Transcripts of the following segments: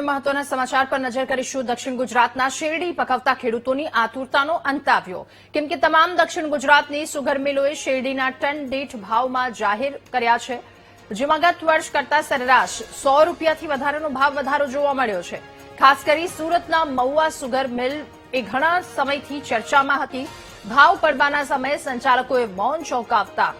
અગત્યના મહત્વના સમાચાર પર નજર કરીશું। દક્ષિણ ગુજરાતના શેરડી પકવતા ખેડૂતોની આતુરતાનો અંત આવ્યો, કેમ કે તમામ દક્ષિણ ગુજરાતની સુગર મિલોએ શેરડીના ટન દીઠ ભાવમાં જાહેર કર્યા છે, જેમાં ગત વર્ષ કરતા સરેરાશ 100 રૂપિયાથી વધારાનો ભાવ વધારો જોવા મળ્યો છે। ખાસ કરી સુરતના મહુવા સુગર મિલ એ ઘણા સમયથી ચર્ચામાં હતી। ભાવ પડવાના સમયે સંચાલકોએ મૌન ચોંકાવતા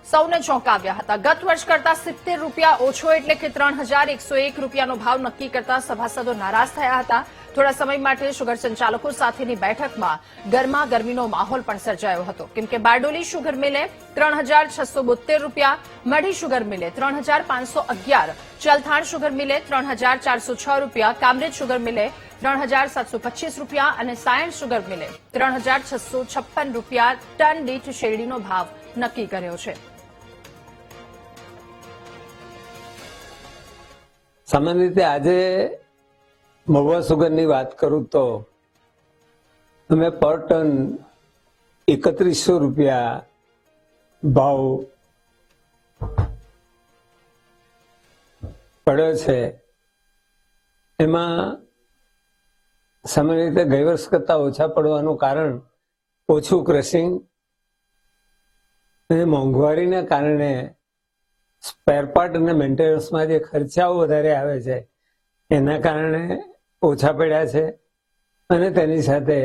સૌને ચોંકાવ્યા હતા। ગત વર્ષ કરતા 70 રૂપિયા ઓછો એટલે કે 3101 રૂપિયાનો ભાવ નક્કી કરતા સભાસદો નારાજ થયા હતા। થોડા સમય માટે શુગર સંચાલકો સાથેની બેઠકમાં ગરમાગરમીનો માહોલ પણ સર્જાયો હતો, કેમ કે બારડોલી શુગર મિલે 3672 રૂપિયા, મઢી શુગર મિલે 3511, ચલથાણ શુગર મિલે 3406 રૂપિયા, કામરેજ શુગર મિલે 3725 રૂપિયા અને સાયણ શુગર મિલે 3656 રૂપિયા ટન દીઠ શેરડીનો ભાવ નક્કી કર્યો છે। સામાન્ય રીતે આજે મહુવા સુગરની વાત કરું તો અમે પર ટન 3100 રૂપિયા ભાવ પડ્યો છે। એમાં સામાન્ય રીતે ગઈ વર્ષ કરતા ઓછા પડવાનું કારણ ઓછું ક્રશિંગ અને મોંઘવારીના કારણે સ્પેરપાર્ટ અને મેન્ટેનન્સમાં જે ખર્ચાઓ વધારે આવે છે એના કારણે ઓછા પડ્યા છે। અને તેની સાથે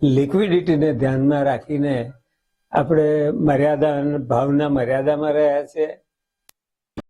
લિક્વિડિટીને ધ્યાનમાં રાખીને આપણે ભાવના મર્યાદામાં રહ્યા છે।